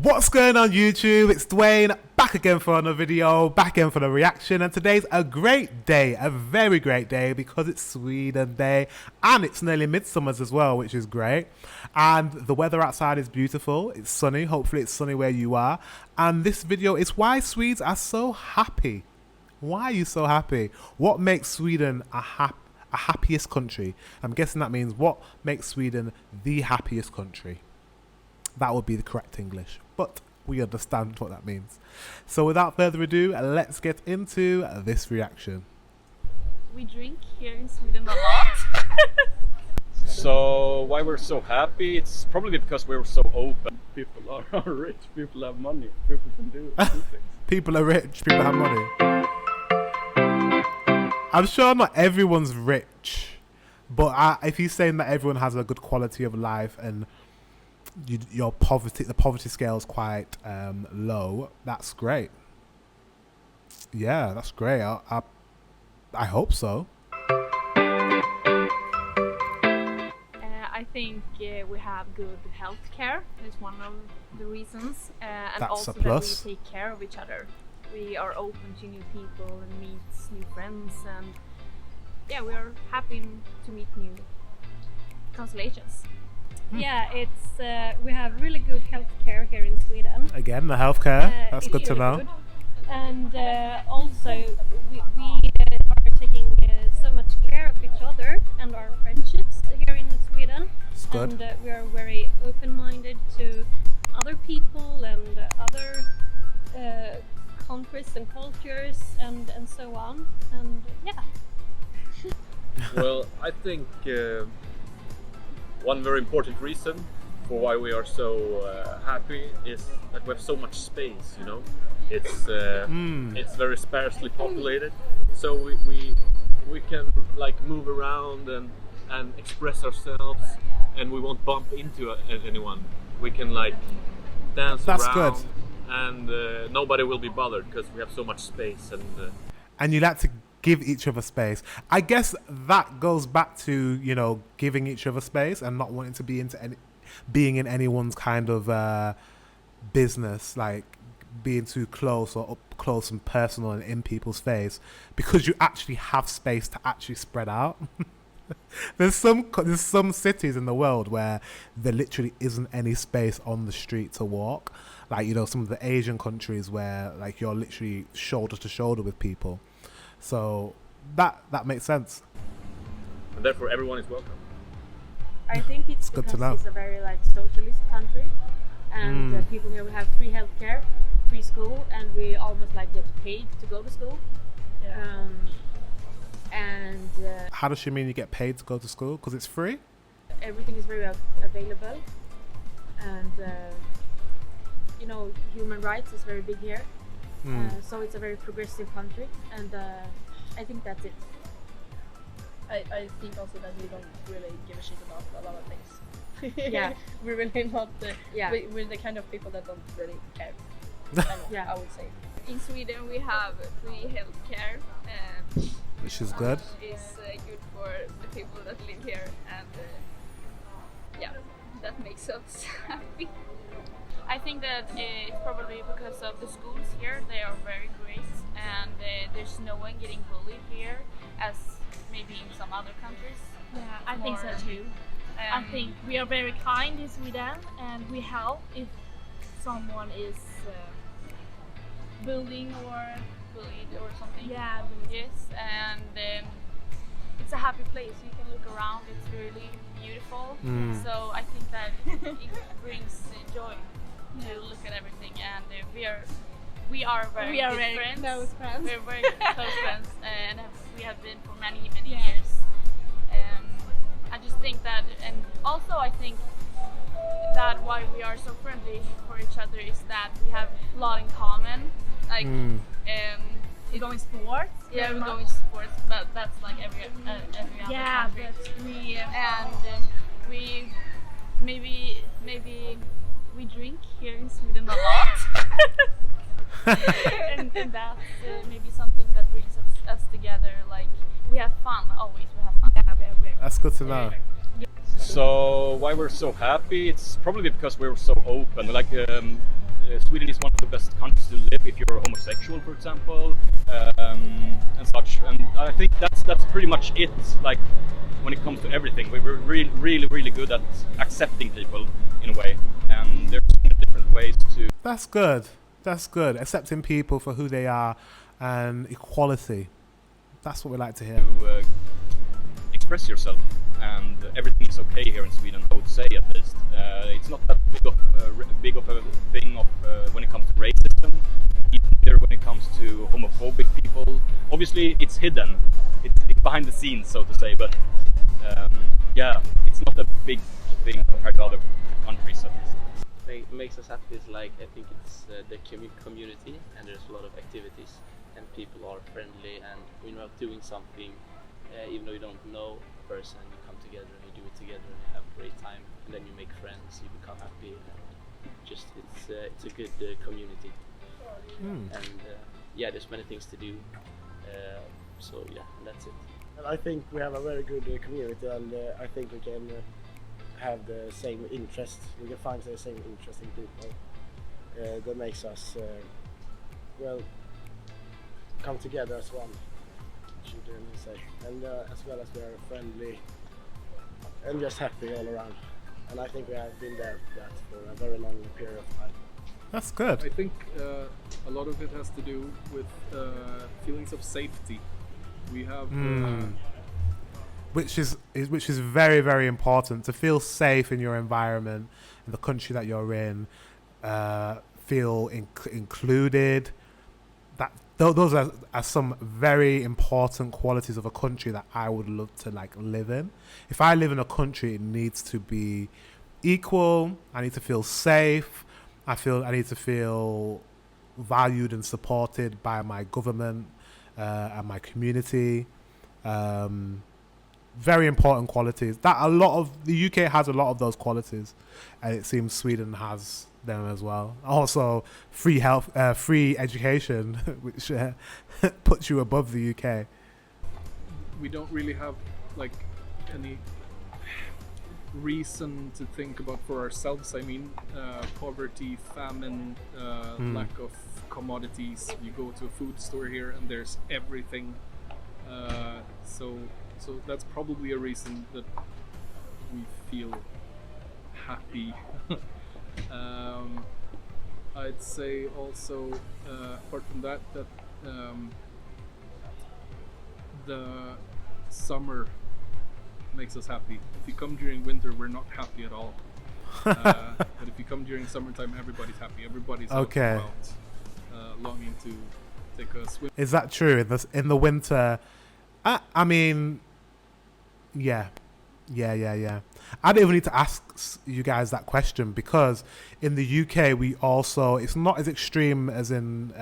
What's going on YouTube? It's Dwayne, back again for another video, back again for the reaction, and today's a great day, a very great day, because it's Sweden Day, and it's nearly Midsommar as well, which is great, and the weather outside is beautiful, it's sunny, hopefully it's sunny where you are, and this video is why Swedes are so happy. Why are you so happy? What makes Sweden a happiest country? I'm guessing that means what makes Sweden the happiest country. That would be the correct English, but we understand what that means. So without further ado, let's get into this reaction. We drink here in Sweden a lot. So why we're so happy? It's probably because we're so open. People are rich, people have money, people can do things. People are rich, people have money. I'm sure not everyone's rich, but if you're saying that everyone has a good quality of life and the poverty scale is quite low, that's great. Yeah, that's great. I hope so. I think we have good health care. It's one of the reasons, and That's also a plus. that we take care of each other. We are open to new people and meet new friends, and yeah, we are happy to meet new constellations. Yeah, it's we have really good healthcare here in Sweden. Again, the healthcare, that's it's good to really know. good. And also we are taking so much care of each other and our friendships here in Sweden. It's good. And we are very open-minded to other people and other countries and cultures and so on. And yeah. Well, I think one very important reason for why we are so happy is that we have so much space, you know. It's very sparsely populated, so we can like move around and express ourselves, and we won't bump into anyone. We can like dance That's around, good. and nobody will be bothered because we have so much space. And you like to give each other space. I guess that goes back to, you know, giving each other space and not wanting to be being in anyone's kind of business, like being too close or up close and personal and in people's face, because you actually have space to actually spread out. There's some cities in the world where there literally isn't any space on the street to walk, like, you know, some of the Asian countries where like you're literally shoulder to shoulder with people. So that makes sense. And therefore everyone is welcome. I think it's good because to know. it's a very like socialist country, and people here have free healthcare, free school, and we almost like get paid to go to school. Yeah. How does she mean you get paid to go to school? Because it's free? Everything is very available, and you know, human rights is very big here. So it's a very progressive country, and I think that's it. I think also that we don't really give a shit about a lot of things. Yeah. We're really not Yeah. we're the kind of people that don't really care. Yeah. I would say. In Sweden we have free healthcare, Which is good. is good for the people that live here, and yeah, that makes us happy. I think that it's probably because of the schools here. They are very great, and there's no one getting bullied here as maybe in some other countries. Yeah, I think so too. I think we are very kind in Sweden, and we help if someone is bullying or bullied or something. yeah. Yes, and it's a happy place. You can look around. It's really beautiful. So I think that it brings joy to look at everything, and we are very good very friends. close friends. We're very close friends, and we have been for many years. I just think that, and also I think that why we are so friendly for each other is that we have a lot in common. Like, We go in sports. yeah, very we go much. in sports, but that's like every other Yeah, country. but we And we maybe we drink here in Sweden a lot. and that's maybe something that brings us together. Like, we have fun always. We have fun. That's good to know. So why we're so happy? It's probably because we're so open. Like Sweden is one of the best countries to live if you're homosexual, for example, and such. And I think that's pretty much it. Like when it comes to everything, we were really good at accepting people in a way, and there's so many different ways to. That's good. That's good. Accepting people for who they are and equality. That's what we like to hear. To express yourself, and everything is okay here in Sweden, I would say, at least. It's not that big of a thing when it comes to racism, either when it comes to homophobic people. Obviously, it's hidden. It's behind the scenes, so to say, but yeah, it's not a big thing compared to other countries, at least. What makes us happy is, like, I think it's the community, and there's a lot of activities, and people are friendly, and when you're out doing something, even though you don't know a person, you come together and you do it together and you have a great time, and then you make friends, you become happy, and just it's a good community. And yeah, there's many things to do, so yeah, that's it. And I think we have a very good community, and I think we can have the same interest. We can find the same interest in people that makes us well come together as one, should I say, and as well as we are friendly and just happy all around. And I think we have been there for that for a very long period of time. That's good. I think a lot of it has to do with feelings of safety. We have which is very, very important, to feel safe in your environment, in the country that you're in, feel included. Those are some very important qualities of a country that I would love to live in. If I live in a country, it needs to be equal. I need to feel safe. I need to feel valued and supported by my government and my community. Very important qualities. The UK has a lot of those qualities, and it seems Sweden has them as well. Also, free health, free education, which puts you above the UK. We don't really have any reason to think about for ourselves. I mean, poverty, famine, lack of commodities. You go to a food store here and there's everything. So that's probably a reason that we feel happy. I'd say also, apart from that, the summer makes us happy. If you come during winter, we're not happy at all. But if you come during summertime, everybody's happy. Everybody's okay. out and about, longing to take a swim. Is that true? In the winter, I mean, yeah. I don't even need to ask you guys that question, because in the UK it's not as extreme as in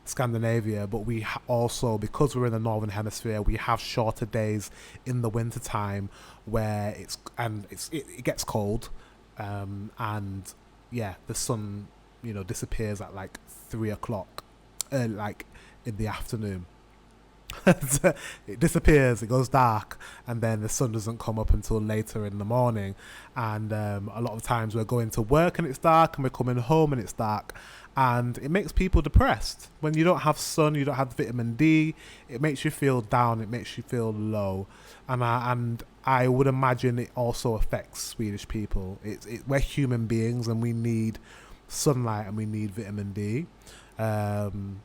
Scandinavia, but we also, because we're in the northern hemisphere, we have shorter days in the winter time where it gets cold, and yeah, the sun disappears at 3 o'clock, in the afternoon. It disappears, it goes dark, and then the sun doesn't come up until later in the morning. And a lot of times we're going to work and it's dark, and we're coming home and it's dark, and it makes people depressed. When you don't have sun, you don't have vitamin D, it makes you feel down, it makes you feel low. And I would imagine it also affects Swedish people. We're human beings, and we need sunlight and we need vitamin D.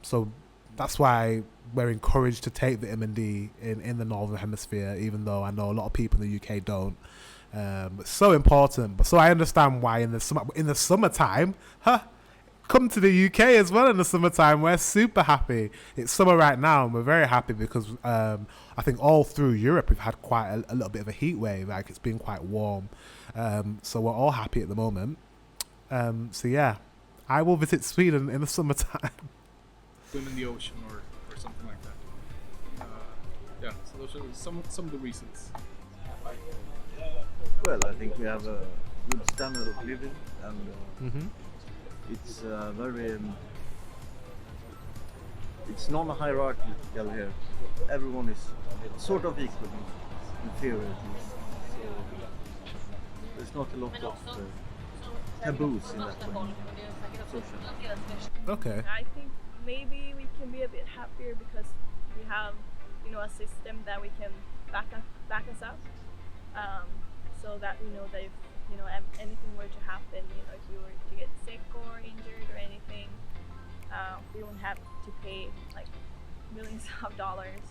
So that's why we're encouraged to take vitamin D in the northern hemisphere, even though I know a lot of people in the UK don't. It's so important. But so I understand why in the summertime, come to the UK as well in the summertime. We're super happy. It's summer right now, and we're very happy because I think all through Europe we've had quite a little bit of a heat wave. It's been quite warm. So we're all happy at the moment. So yeah, I will visit Sweden in the summertime. Swim in the ocean or something like that. Yeah, so those are some of the reasons. Well, I think we have a good standard of living, and it's very it's non-hierarchical here. Everyone is sort of equal in theory, at least. So there's not a lot of taboos in that way. social. Okay. I think maybe we can be a bit happier because we have, you know, a system that we can back us up, so that we know that if, you know, anything were to happen, you know, if you were to get sick or injured or anything, we won't have to pay like millions of dollars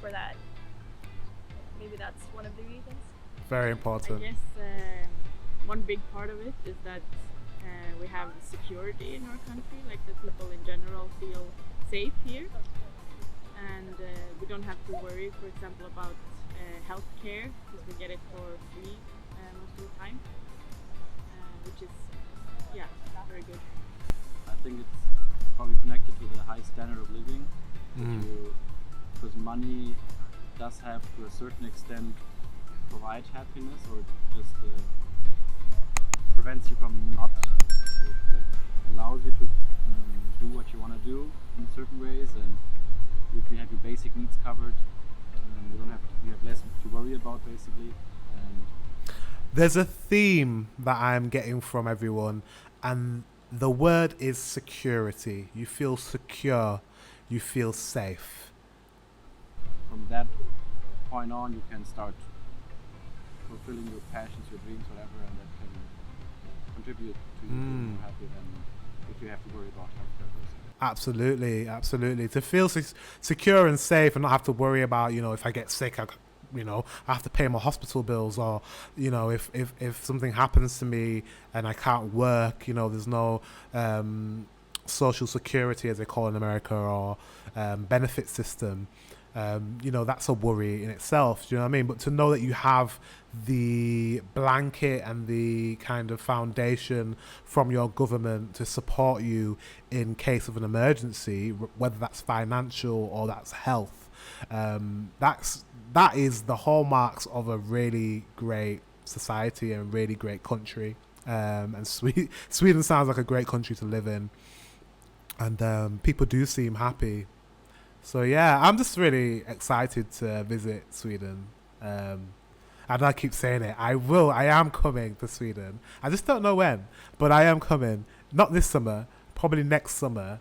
for that. Maybe that's one of the reasons. Very I important. guess one big part of it is that we have security in our country, like the people in general feel safe here, and we don't have to worry, for example, about health care because we get it for free most of the time, which is, yeah, very good. I think it's probably connected to the high standard of living, because money does have to a certain extent provide happiness, or just prevents you from not, or like, allows you to do what you want to do in certain ways, and if you have your basic needs covered, you have less to worry about basically. And There's a theme that I'm getting from everyone, and the word is security. You feel secure, you feel safe. from that point on, you can start fulfilling your passions, your dreams, whatever, and that can contribute to you being more happy than if you have to worry about healthcare first. Absolutely, absolutely. To feel secure and safe and not have to worry about, you know, if I get sick, I have to pay my hospital bills, or, you know, if something happens to me and I can't work, you know, there's no social security, as they call it in America, or benefit system. You know, that's a worry in itself. Do you know what I mean? But to know that you have the blanket and the kind of foundation from your government to support you in case of an emergency, whether that's financial or that's health, that is the hallmarks of a really great society and really great country. And Sweden sounds like a great country to live in, and people do seem happy. So yeah, I'm just really excited to visit Sweden. And I keep saying it. I am coming to Sweden. I just don't know when, but I am coming. Not this summer, probably next summer.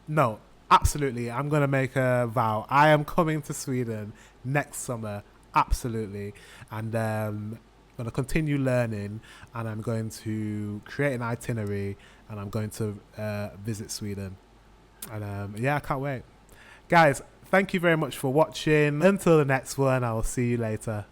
No, absolutely. I'm going to make a vow. I am coming to Sweden next summer. Absolutely. And I'm going to continue learning, and I'm going to create an itinerary, and I'm going to visit Sweden. And yeah, I can't wait. Guys, thank you very much for watching. Until the next one, I will see you later.